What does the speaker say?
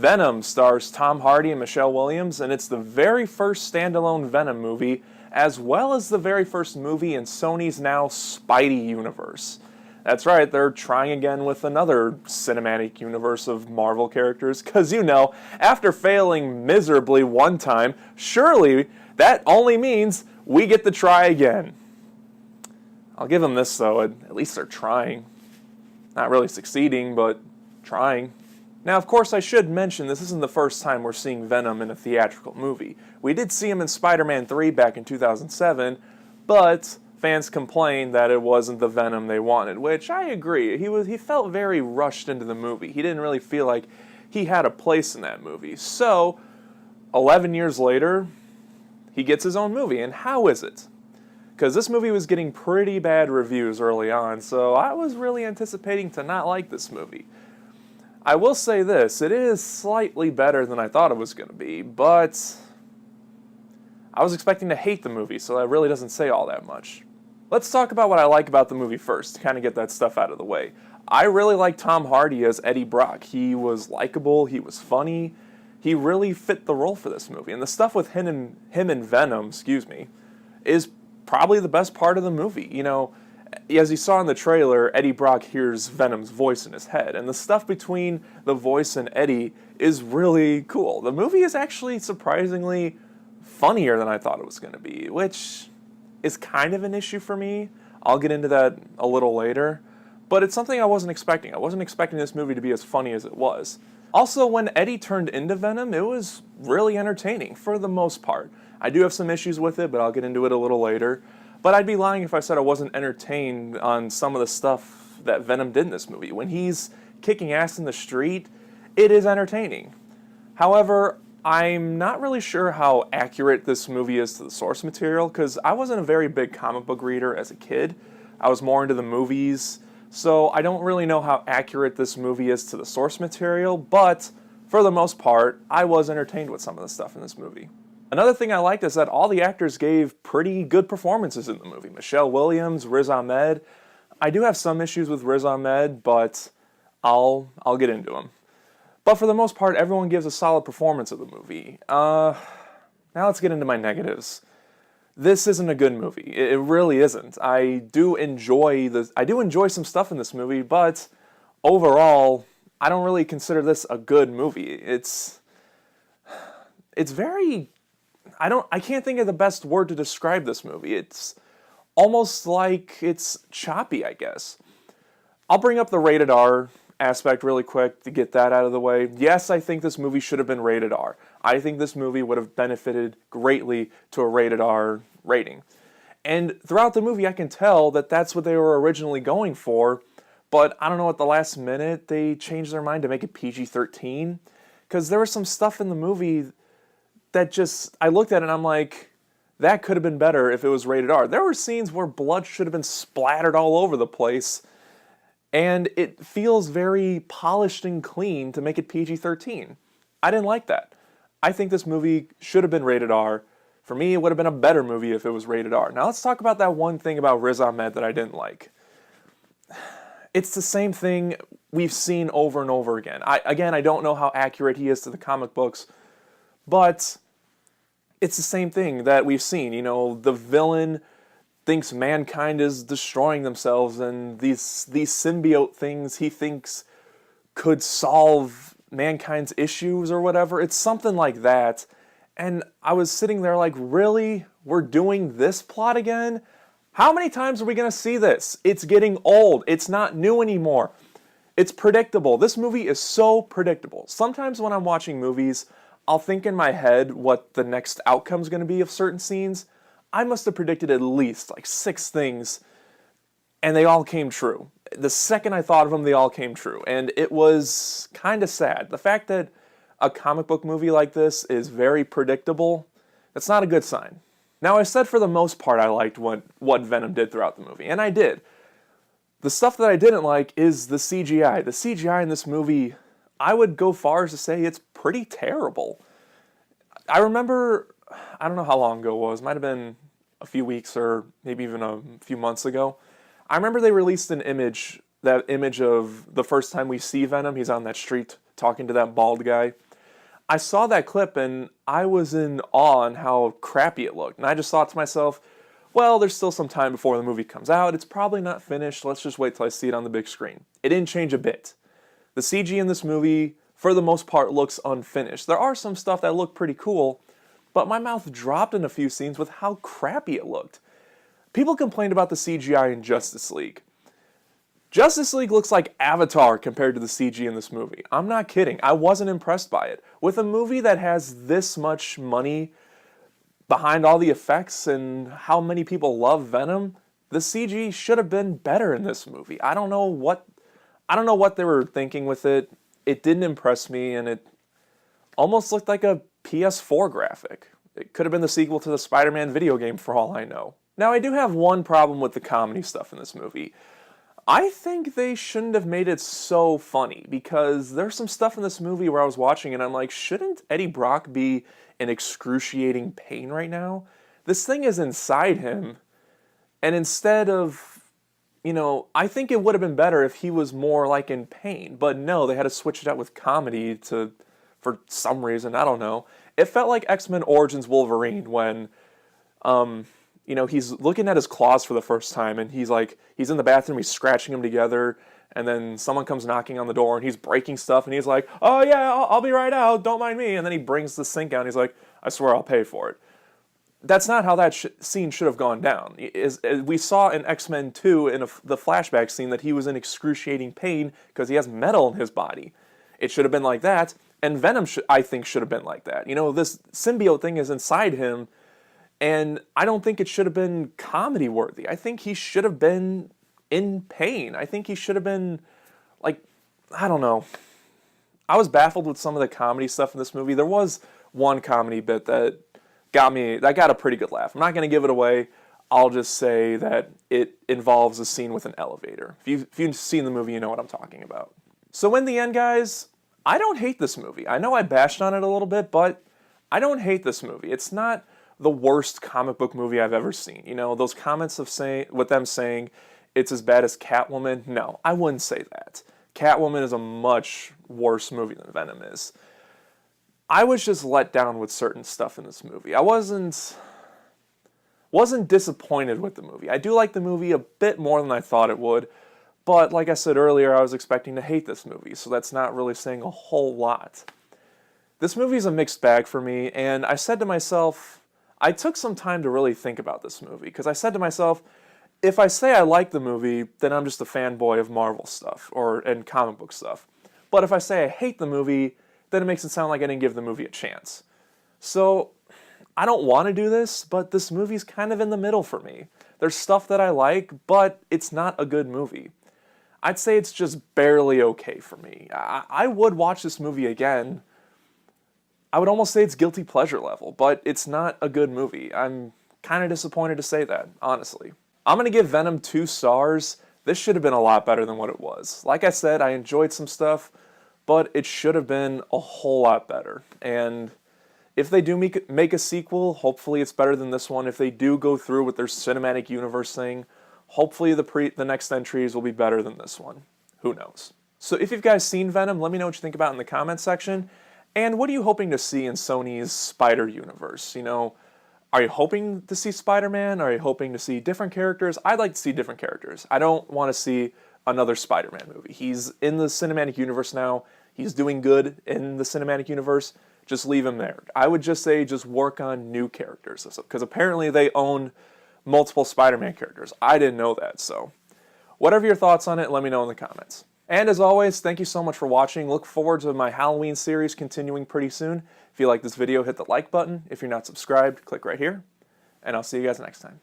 Venom stars Tom Hardy and Michelle Williams, and it's the very first standalone Venom movie, as well as the very first movie in Sony's now Spidey universe. That's right, they're trying again with another cinematic universe of Marvel characters, because after failing miserably one time, surely that only means we get to try again. I'll give them this though, at least they're trying. Not really succeeding, but trying. Now, of course, I should mention this isn't the first time we're seeing Venom in a theatrical movie. We did see him in Spider-Man 3 back in 2007, but fans complained that it wasn't the Venom they wanted, which I agree. He felt very rushed into the movie. He didn't really feel like he had a place in that movie. So, 11 years later, he gets his own movie, and how is it? Because this movie was getting pretty bad reviews early on, so I was really anticipating to not like this movie. I will say this, it is slightly better than I thought it was going to be, but I was expecting to hate the movie, so that really doesn't say all that much. Let's talk about what I like about the movie first, to kind of get that stuff out of the way. I really like Tom Hardy as Eddie Brock. He was likable, he was funny, he really fit the role for this movie. And the stuff with him and Venom, is probably the best part of the movie. As you saw in the trailer, Eddie Brock hears Venom's voice in his head, and the stuff between the voice and Eddie is really cool. The movie is actually surprisingly funnier than I thought it was going to be, which is kind of an issue for me. I'll get into that a little later, but it's something I wasn't expecting. I wasn't expecting this movie to be as funny as it was. Also, when Eddie turned into Venom, it was really entertaining, for the most part. I do have some issues with it, but I'll get into it a little later. But I'd be lying if I said I wasn't entertained on some of the stuff that Venom did in this movie. When he's kicking ass in the street, it is entertaining. However, I'm not really sure how accurate this movie is to the source material, because I wasn't a very big comic book reader as a kid. I was more into the movies, so I don't really know how accurate this movie is to the source material, but for the most part, I was entertained with some of the stuff in this movie. Another thing I liked is that all the actors gave pretty good performances in the movie. Michelle Williams, Riz Ahmed. I do have some issues with Riz Ahmed, but I'll get into them. But for the most part, everyone gives a solid performance of the movie. Now let's get into my negatives. This isn't a good movie. It really isn't. I do enjoy some stuff in this movie, but overall, I don't really consider this a good movie. It's very... I can't think of the best word to describe this movie. It's almost like it's choppy, I guess. I'll bring up the rated R aspect really quick to get that out of the way. Yes, I think this movie should have been rated R. I think this movie would have benefited greatly to a rated R rating. And throughout the movie, I can tell that that's what they were originally going for, but I don't know, at the last minute, they changed their mind to make it PG-13, because there was some stuff in the movie that I looked at it and I'm like, that could have been better if it was rated R. There were scenes where blood should have been splattered all over the place, and it feels very polished and clean to make it PG-13. I didn't like that. I think this movie should have been rated R. For me, it would have been a better movie if it was rated R. Now let's talk about that one thing about Riz Ahmed that I didn't like. It's the same thing we've seen over and over again. I don't know how accurate he is to the comic books, but it's the same thing that we've seen. The villain thinks mankind is destroying themselves, and these symbiote things he thinks could solve mankind's issues or whatever. It's something like that. And I was sitting there like, really? We're doing this plot again? How many times are we going to see this? It's getting old. It's not new anymore. It's predictable. This movie is so predictable. Sometimes when I'm watching movies, I'll think in my head what the next outcome is going to be of certain scenes. I must have predicted at least like 6 things, and they all came true. The second I thought of them, they all came true, and it was kind of sad. The fact that a comic book movie like this is very predictable, that's not a good sign. Now, I said for the most part I liked what Venom did throughout the movie, and I did. The stuff that I didn't like is the CGI. The CGI in this movie, I would go far as to say it's pretty terrible. I remember, I don't know how long ago it was, might have been a few weeks or maybe even a few months ago. I remember they released an image, that image of the first time we see Venom. He's on that street talking to that bald guy. I saw that clip and I was in awe on how crappy it looked. And I just thought to myself, well, there's still some time before the movie comes out. It's probably not finished. Let's just wait till I see it on the big screen. It didn't change a bit. The CG in this movie, for the most part, looks unfinished. There are some stuff that look pretty cool, but my mouth dropped in a few scenes with how crappy it looked. People complained about the CGI in Justice League. Justice League looks like Avatar compared to the CG in this movie. I'm not kidding. I wasn't impressed by it. With a movie that has this much money behind all the effects and how many people love Venom, the CG should have been better in this movie. I don't know what they were thinking with it. It didn't impress me, and it almost looked like a PS4 graphic. It could have been the sequel to the Spider-Man video game for all I know. Now, I do have one problem with the comedy stuff in this movie. I think they shouldn't have made it so funny, because there's some stuff in this movie where I was watching and I'm like, shouldn't Eddie Brock be in excruciating pain right now? This thing is inside him, and instead of, I think it would have been better if he was more like in pain, but no, they had to switch it out with comedy for some reason, I don't know. It felt like X-Men Origins Wolverine when, he's looking at his claws for the first time, and he's in the bathroom, he's scratching them together, and then someone comes knocking on the door, and he's breaking stuff, and he's like, oh yeah, I'll be right out, don't mind me, and then he brings the sink out, and he's like, I swear I'll pay for it. That's not how that scene should have gone down. We saw in X-Men 2, in the flashback scene, that he was in excruciating pain because he has metal in his body. It should have been like that, and Venom, I think, should have been like that. This symbiote thing is inside him, and I don't think it should have been comedy-worthy. I think he should have been in pain. I think he should have been, I don't know. I was baffled with some of the comedy stuff in this movie. There was one comedy bit that got a pretty good laugh. I'm not going to give it away. I'll just say that it involves a scene with an elevator. If you've seen the movie, you know what I'm talking about. So in the end, guys, I don't hate this movie. I know I bashed on it a little bit, but I don't hate this movie. It's not the worst comic book movie I've ever seen. Those comments with them saying it's as bad as Catwoman, no, I wouldn't say that. Catwoman is a much worse movie than Venom is. I was just let down with certain stuff in this movie. I wasn't disappointed with the movie. I do like the movie a bit more than I thought it would, but like I said earlier, I was expecting to hate this movie, so that's not really saying a whole lot. This movie is a mixed bag for me, and I said to myself, I took some time to really think about this movie, because I said to myself, if I say I like the movie, then I'm just a fanboy of Marvel stuff, and comic book stuff. But if I say I hate the movie, then it makes it sound like I didn't give the movie a chance. So, I don't want to do this, but this movie's kind of in the middle for me. There's stuff that I like, but it's not a good movie. I'd say it's just barely okay for me. I would watch this movie again. I would almost say it's guilty pleasure level, but it's not a good movie. I'm kind of disappointed to say that, honestly. I'm going to give Venom 2 stars. This should have been a lot better than what it was. Like I said, I enjoyed some stuff, but it should have been a whole lot better. And if they do make a sequel, hopefully it's better than this one. If they do go through with their cinematic universe thing, hopefully the next entries will be better than this one. Who knows? So if you've guys seen Venom, let me know what you think about it in the comments section. And what are you hoping to see in Sony's Spider Universe? Are you hoping to see Spider-Man? Are you hoping to see different characters? I'd like to see different characters. I don't want to see another Spider-Man movie. He's in the cinematic universe now. He's doing good in the cinematic universe. Just leave him there. I would just say just work on new characters, because apparently they own multiple Spider-Man characters. I didn't know that, so whatever your thoughts on it, let me know in the comments. And as always, thank you so much for watching. Look forward to my Halloween series continuing pretty soon. If you like this video, hit the like button. If you're not subscribed, click right here. And I'll see you guys next time.